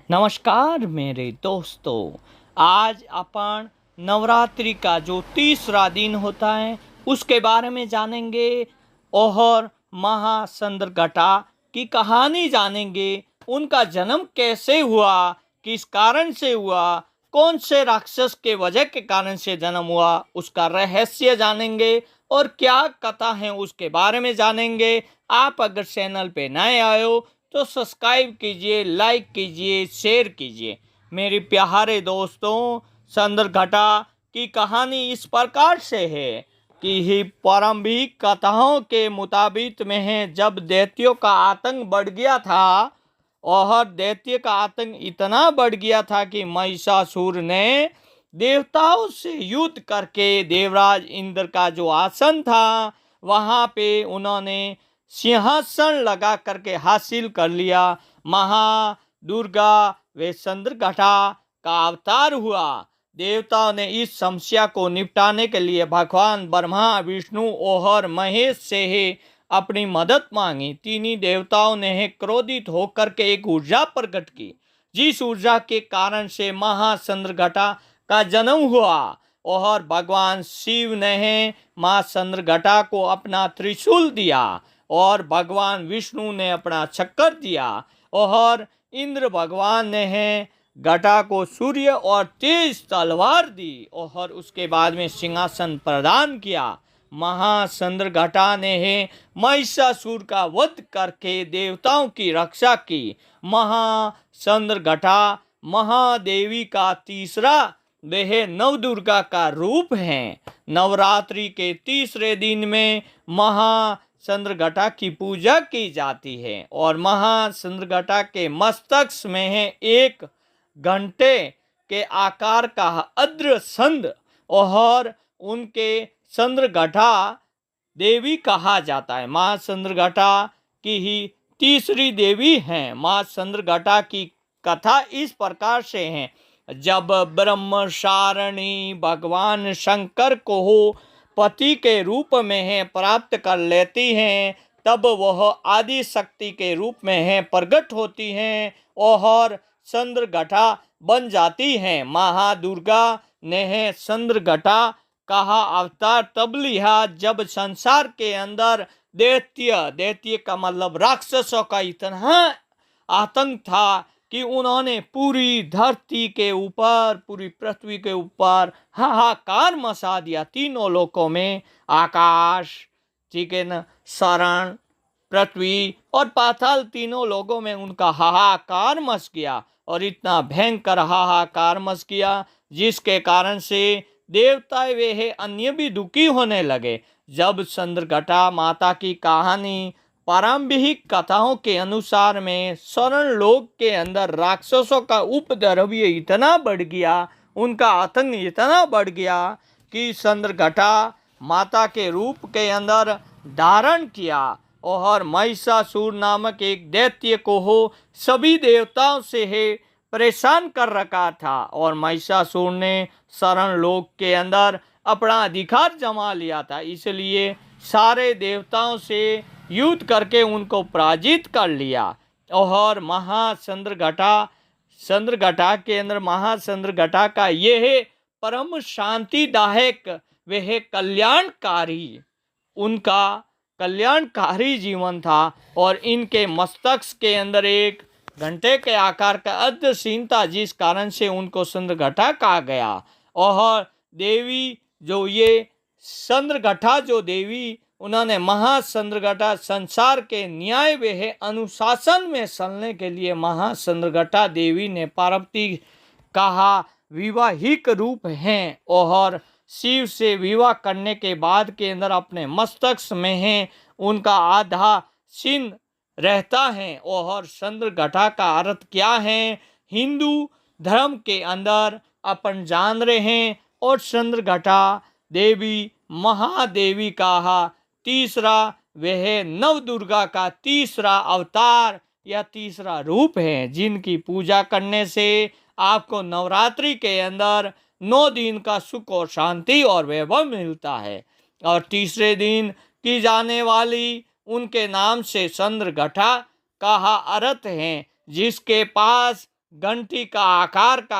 नमस्कार मेरे दोस्तों। आज अपन नवरात्रि का जो तीसरा दिन होता है उसके बारे में जानेंगे और महाचंद्रघटा की कहानी जानेंगे। उनका जन्म कैसे हुआ, किस कारण से हुआ, कौन से राक्षस के वजह के कारण से जन्म हुआ, उसका रहस्य जानेंगे और क्या कथा है उसके बारे में जानेंगे। आप अगर चैनल पे नए आए हो तो सब्सक्राइब कीजिए, लाइक कीजिए, शेयर कीजिए। मेरे प्यारे दोस्तों, चंद्रघटा की कहानी इस प्रकार से है कि ही प्रारंभिक कथाओं के मुताबिक में है जब दैत्यों का आतंक बढ़ गया था और दैत्य का आतंक इतना बढ़ गया था कि महिषासुर ने देवताओं से युद्ध करके देवराज इंद्र का जो आसन था वहां पे उन्होंने सिंहासन लगा करके हासिल कर लिया। महादुर्गा वे चंद्रघटा का अवतार हुआ। देवताओं ने इस समस्या को निपटाने के लिए भगवान ब्रह्मा, विष्णु और महेश से ही अपनी मदद मांगी। तीनों देवताओं ने क्रोधित होकर के एक ऊर्जा प्रकट की, जिस ऊर्जा के कारण से महाचंद्रघटा का जन्म हुआ। और भगवान शिव ने मां चंद्रघटा को अपना त्रिशूल दिया और भगवान विष्णु ने अपना चक्कर दिया और इंद्र भगवान ने घटा को सूर्य और तेज तलवार दी और उसके बाद में सिंहासन प्रदान किया। महाचंद्रघटा ने महिषासुर का वध करके देवताओं की रक्षा की। महाचंद्रघटा महादेवी का तीसरा वह नवदुर्गा का रूप है। नवरात्रि के तीसरे दिन में महाचंद्रघटा की पूजा की जाती है और महाचंद्रघटा के मस्तक में है एक घंटे के आकार का अद्रसंद और उनके चंद्रघटा देवी कहा जाता है। मां चंद्रघटा की ही तीसरी देवी हैं। मां चंद्रघटा की कथा इस प्रकार से है। जब ब्रह्मचारिणी भगवान शंकर को पति के रूप में है प्राप्त कर लेती हैं, तब वह आदि शक्ति के रूप में है प्रकट होती हैं और चंद्रघटा बन जाती हैं। महादुर्गा ने चंद्रघटा कहा अवतार तब लिया जब संसार के अंदर दैत्य का मतलब राक्षसों का इतना आतंक था कि उन्होंने पूरी धरती के ऊपर, पूरी पृथ्वी के ऊपर हाहाकार मचा दिया। तीनों लोकों में, आकाश, ठीक है ना, शरण, पृथ्वी और पाताल, तीनों लोगों में उनका हाहाकार मच गया और इतना भयंकर हाहाकार मच गया जिसके कारण से देवता वे अन्य भी दुखी होने लगे। जब चंद्रघटा माता की कहानी प्रारंभिक कथाओं के अनुसार में शरण लोक के अंदर राक्षसों का उपद्रव इतना बढ़ गया, उनका आतंक इतना बढ़ गया कि चंद्रघटा माता के रूप के अंदर धारण किया और महिषासुर नामक एक दैत्य को सभी देवताओं से परेशान कर रखा था और महिषासुर ने शरण लोक के अंदर अपना अधिकार जमा लिया था। इसलिए सारे देवताओं से युद्ध करके उनको पराजित कर लिया और चंद्रघटा के अंदर महाचंद्रघटा का यह परम शांतिदायक वह कल्याणकारी, उनका कल्याणकारी जीवन था। और इनके मस्तक के अंदर एक घंटे के आकार का अर्धसीन था जिस कारण से उनको चंद्रघटा कहा गया। और देवी जो ये चंद्रघटा जो देवी, उन्होंने महाचंद्रघटा संसार के न्याय व अनुशासन में चलने के लिए महाचंद्रघटा देवी ने पार्वती कहा विवाहिक रूप हैं और शिव से विवाह करने के बाद के अंदर अपने मस्तक में है उनका आधा सिंह रहता है। और चंद्रघटा का अर्थ क्या है हिंदू धर्म के अंदर अपन जान रहे हैं। और चंद्रघटा देवी महादेवी का तीसरा वह नवदुर्गा का तीसरा अवतार या तीसरा रूप है, जिनकी पूजा करने से आपको नवरात्रि के अंदर 9 दिन का सुख और शांति और वैभव मिलता है। और तीसरे दिन की जाने वाली उनके नाम से चंद्रघटा का अर्थ है जिसके पास घंटी का आकार का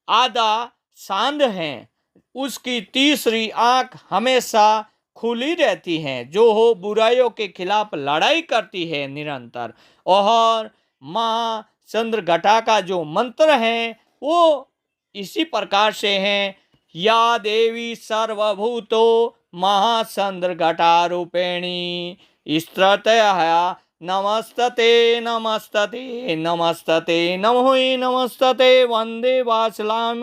आधा सांड है। उसकी तीसरी आंख हमेशा खुली रहती है, जो हो बुराइयों के खिलाफ लड़ाई करती है निरंतर। और माँ चंद्रघटा का जो मंत्र है वो इसी प्रकार से है, या देवी सर्वभूतो महाचंद्रघटा रूपेणी स्त्रतया नमस्तते नमस्तते नमस्तते नमो नमस्तते वंदे वाचलाम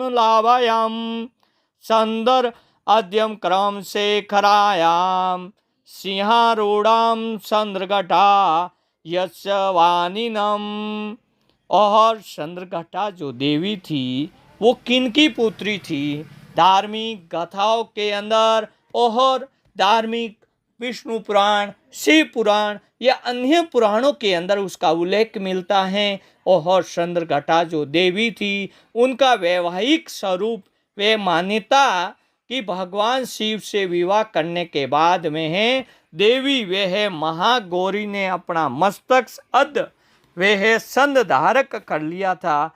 संदर अद्यम क्रम से खरायाम सिंहारूढ़ाम चंद्रघटा यशवानिनम। और चंद्रघटा जो देवी थी वो किनकी पुत्री थी? धार्मिक गाथाओं के अंदर और धार्मिक विष्णु पुराण, शिव पुराण या अन्य पुराणों के अंदर उसका उल्लेख मिलता है। और चंद्रघटा जो देवी थी उनका वैवाहिक स्वरूप वे मान्यता कि भगवान शिव से विवाह करने के बाद में है देवी वह महागौरी ने अपना मस्तक अध वह संध धारक कर लिया था।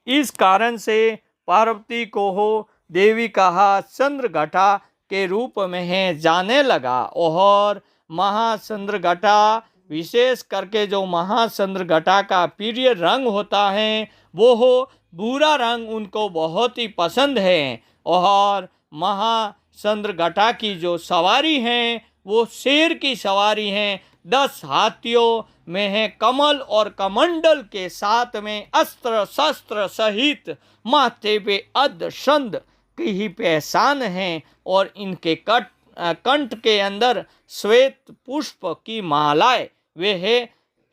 इस कारण से पार्वती को हो देवी कहा चंद्रघटा के रूप में है जाने लगा। और महाचंद्रघटा विशेष करके जो महाचंद्रघटा का प्रिय रंग होता है वो हो भूरा रंग उनको बहुत ही पसंद है। और महाचंद्रघटा की जो सवारी है वो शेर की सवारी है। 10 हाथियों में है कमल और कमंडल के साथ में अस्त्र शस्त्र सहित माथे पे अधशंद की ही पहचान है। और इनके कंठ के अंदर श्वेत पुष्प की मालाएं वह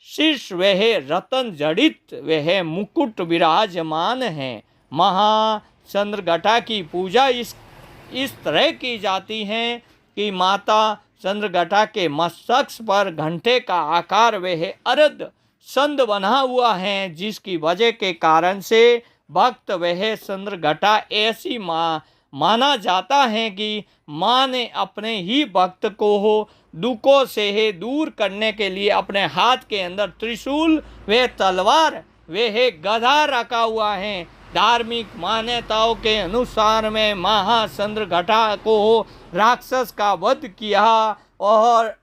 शीर्ष वह रतन जड़ित वह मुकुट विराजमान है। महाचंद्रघटा की पूजा इस तरह की जाती है कि माता चंद्रघटा के मस्तक पर घंटे का आकार वह अर्ध संद बना हुआ है, जिसकी वजह के कारण से भक्त वह चंद्रघटा ऐसी माना जाता है कि माँ ने अपने ही भक्त को हो दुखों से दूर करने के लिए अपने हाथ के अंदर त्रिशूल व तलवार वह गदा रखा हुआ है। धार्मिक मान्यताओं के अनुसार में महाचंद्रघटा को राक्षस का वध किया और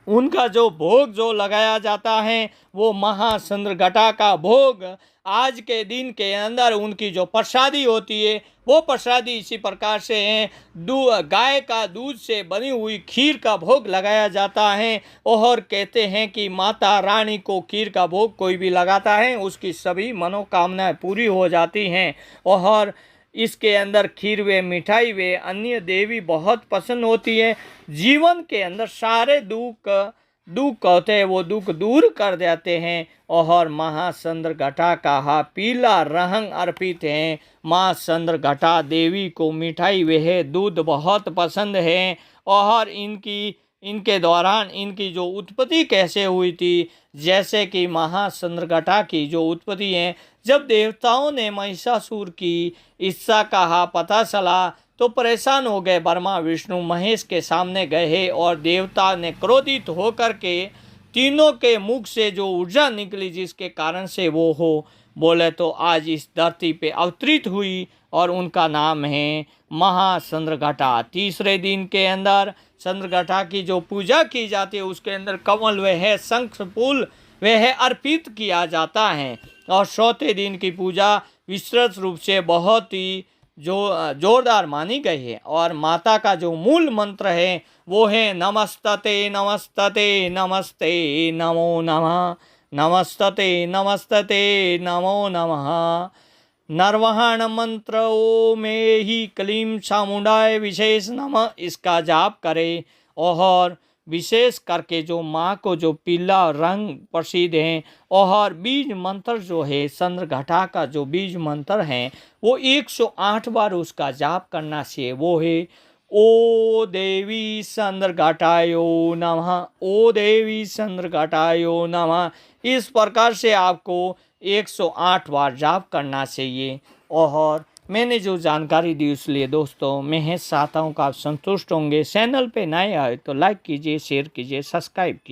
उनका जो भोग जो लगाया जाता है वो महाचंद्रघटा का भोग आज के दिन के अंदर उनकी जो प्रसादी होती है वो प्रसादी इसी प्रकार से है। गाय का दूध से बनी हुई खीर का भोग लगाया जाता है। और कहते हैं कि माता रानी को खीर का भोग कोई भी लगाता है उसकी सभी मनोकामनाएं पूरी हो जाती हैं। और इसके अंदर खीर व मिठाई व अन्य देवी बहुत पसंद होती है। जीवन के अंदर सारे दुख होते हैं वो दुख दूर कर देते हैं। और महाचंद्रघटा का पीला रंग अर्पित है। माँ चंद्रघटा देवी को मिठाई वह दूध बहुत पसंद है। और इनके दौरान इनकी जो उत्पत्ति कैसे हुई थी, जैसे कि महाचंद्रघटा की जो उत्पत्ति है, जब देवताओं ने महिषासुर की इच्छा का पता चला तो परेशान हो गए। ब्रह्मा विष्णु महेश के सामने गए और देवता ने क्रोधित होकर के तीनों के मुख से जो ऊर्जा निकली जिसके कारण से वो हो बोले तो आज इस धरती पे अवतरित हुई और उनका नाम है महाचंद्रघटा। तीसरे दिन के अंदर चंद्रघटा की जो पूजा की जाती है उसके अंदर कमल वह शंख फूल वह अर्पित किया जाता है। और चौथे दिन की पूजा विस्तृत रूप से बहुत ही जोरदार मानी गई है। और माता का जो मूल मंत्र है वो है नमस्तते नमस्तते नमस्ते नमो नमः, नमस्तते नमस्तते नमो नमः। नरवाहन मंत्र ओम ही क्लीम चामुंडाय विशेष नमः इसका जाप करें। और विशेष करके जो माँ को जो पीला रंग प्रसिद्ध है। और बीज मंत्र जो है चंद्रघटा का जो बीज मंत्र है वो 108 बार उसका जाप करना चाहिए। वो है ओ देवी चंद्रघटायो नमः, ओ देवी चंद्रघटायो नमः। इस प्रकार से आपको 108 बार जाप करना चाहिए। और मैंने जो जानकारी दी इसलिए दोस्तों मैं चाहता हूँ कि आप संतुष्ट होंगे। चैनल पे नए आए तो लाइक कीजिए, शेयर कीजिए, सब्सक्राइब कीजिए।